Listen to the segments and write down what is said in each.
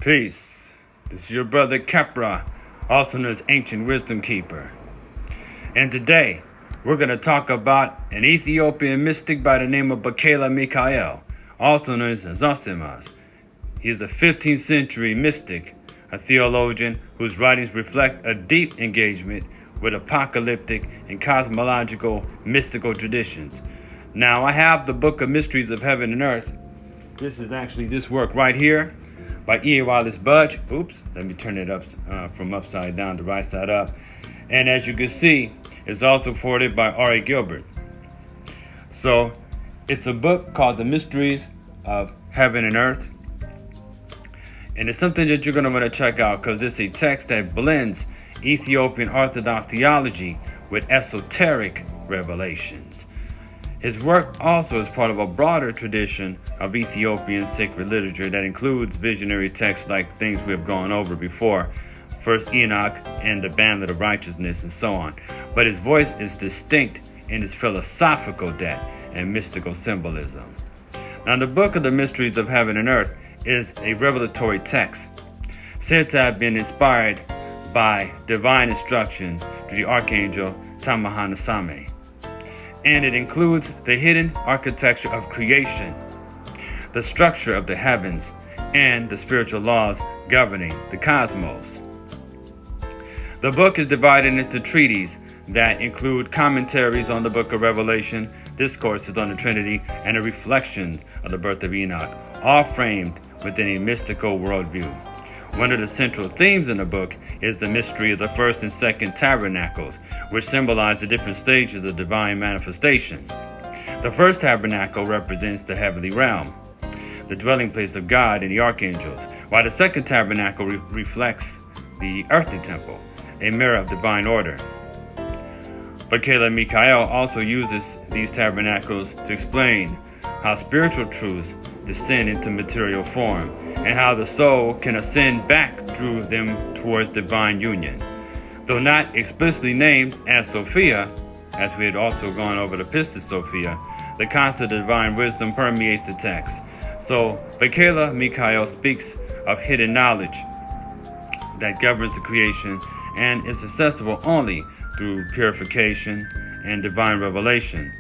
Peace. This is your brother Kepra, also known as Ancient Wisdom Keeper. And today, we're going to talk about an Ethiopian mystic by the name of Bakhayla Mika'el, also known as Zosimas. He's a 15th century mystic, a theologian whose writings reflect a deep engagement with apocalyptic and cosmological mystical traditions. Now, I have the Book of Mysteries of Heaven and Earth. This is actually this work right here by E.A.Wallace Budge. Oops, let me turn it up from upside down to right side up. And as you can see, it's also forwarded by R.A. Gilbert. So it's a book called The Mysteries of Heaven and Earth. And it's something that you're going to want to check out because it's a text that blends Ethiopian Orthodox theology with esoteric revelations. His work also is part of a broader tradition of Ethiopian sacred literature that includes visionary texts like things we have gone over before, First Enoch and the Bandit of Righteousness and so on. But his voice is distinct in its philosophical depth and mystical symbolism. Now, the Book of the Mysteries of Heaven and Earth is a revelatory text, said to have been inspired by divine instruction to the Archangel Tamahanasame. And it includes the hidden architecture of creation, the structure of the heavens, and the spiritual laws governing the cosmos. The book is divided into treatises that include commentaries on the Book of Revelation, discourses on the Trinity, and a reflection of the birth of Enoch, all framed within a mystical worldview. One of the central themes in the book is the mystery of the first and second tabernacles, which symbolize the different stages of divine manifestation. The first tabernacle represents the heavenly realm, the dwelling place of God and the archangels, while the second tabernacle reflects the earthly temple, a mirror of divine order. Bakhayla Mika'el also uses these tabernacles to explain how spiritual truths descend into material form, and how the soul can ascend back through them towards divine union. Though not explicitly named as Sophia, as we had also gone over the Pistis Sophia, the concept of divine wisdom permeates the text. So Bakhayla Mika'el speaks of hidden knowledge that governs the creation and is accessible only through purification and divine revelation.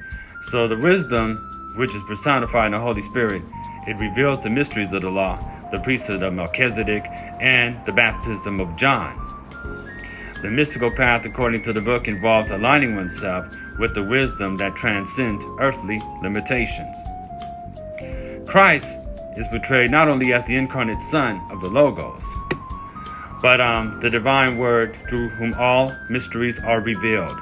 So the wisdom, which is personified in the Holy Spirit, it reveals the mysteries of the law, the priesthood of Melchizedek, and the baptism of John. The mystical path, according to the book, involves aligning oneself with the wisdom that transcends earthly limitations. Christ is portrayed not only as the incarnate Son of the Logos, but the divine Word through whom all mysteries are revealed.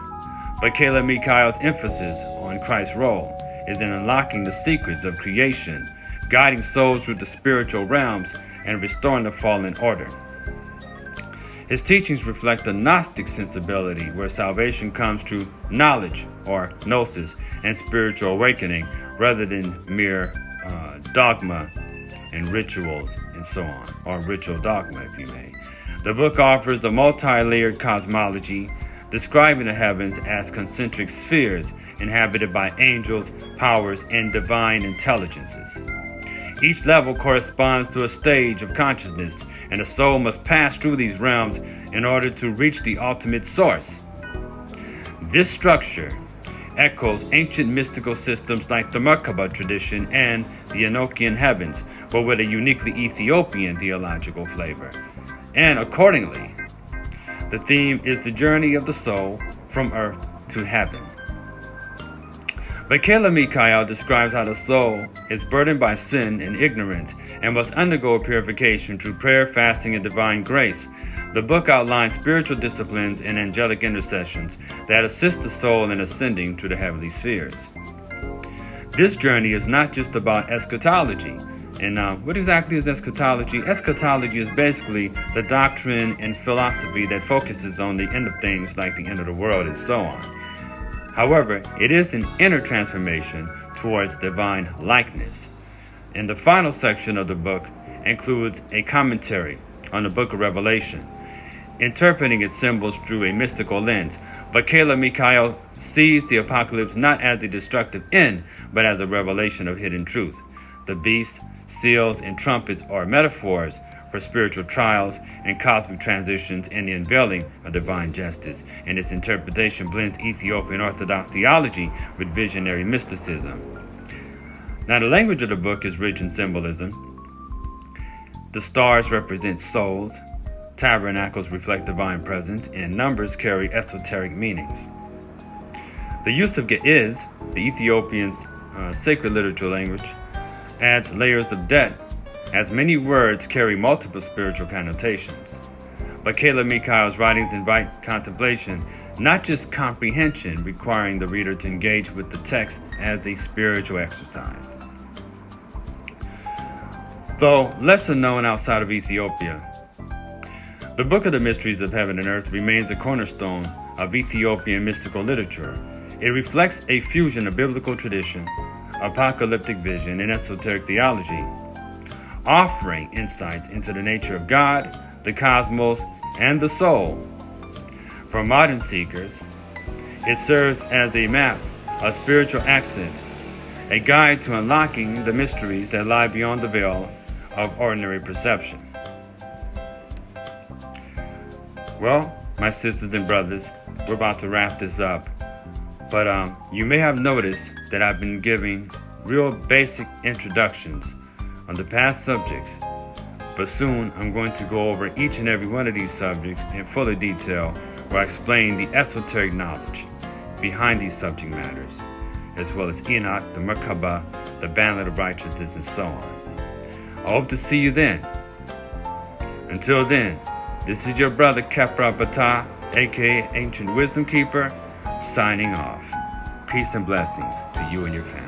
Bakhayla Mika'el's emphasis on Christ's role is in unlocking the secrets of creation, guiding souls through the spiritual realms, and restoring the fallen order. His teachings reflect a Gnostic sensibility where salvation comes through knowledge, or gnosis, and spiritual awakening, rather than mere dogma and rituals and so on, or ritual dogma, if you may. The book offers a multi-layered cosmology, describing the heavens as concentric spheres inhabited by angels, powers, and divine intelligences. Each level corresponds to a stage of consciousness, and the soul must pass through these realms in order to reach the ultimate source. This structure echoes ancient mystical systems like the Merkaba tradition and the Enochian heavens, but with a uniquely Ethiopian theological flavor. And accordingly, the theme is the journey of the soul from earth to heaven. Bakhayla Mika'el describes how the soul is burdened by sin and ignorance and must undergo purification through prayer, fasting, and divine grace. The book outlines spiritual disciplines and angelic intercessions that assist the soul in ascending to the heavenly spheres. This journey is not just about eschatology. And what exactly is eschatology? Eschatology is basically the doctrine and philosophy that focuses on the end of things like the end of the world and so on. However, it is an inner transformation towards divine likeness. And the final section of the book includes a commentary on the Book of Revelation, interpreting its symbols through a mystical lens. Bakhayla Mika'el sees the apocalypse not as a destructive end, but as a revelation of hidden truth. The beast, seals, and trumpets are metaphors for for spiritual trials and cosmic transitions and the unveiling of divine justice, and its interpretation blends Ethiopian Orthodox theology with visionary mysticism. Now, the language of the book is rich in symbolism. The stars represent souls, tabernacles reflect divine presence, and numbers carry esoteric meanings. The use of Ge'ez, the Ethiopians' sacred literature language, adds layers of depth, as many words carry multiple spiritual connotations. Bakhayla Mika'el's writings invite contemplation, not just comprehension, requiring the reader to engage with the text as a spiritual exercise. Though lesser known outside of Ethiopia, the Book of the Mysteries of Heaven and Earth remains a cornerstone of Ethiopian mystical literature. It reflects a fusion of biblical tradition, apocalyptic vision, and esoteric theology, offering insights into the nature of God, the cosmos, and the soul. For modern seekers, it serves as a map, a spiritual accent, a guide to unlocking the mysteries that lie beyond the veil of ordinary perception. Well, my sisters and brothers, we're about to wrap this up, but you may have noticed that I've been giving real basic introductions on the past subjects, but soon I'm going to go over each and every one of these subjects in fuller detail, where I explain the esoteric knowledge behind these subject matters, as well as Enoch, the Merkaba, the Banner of Righteousness, and so on. I hope to see you then. Until then, this is your brother Kepra Bata, aka Ancient Wisdom Keeper, signing off. Peace and blessings to you and your family.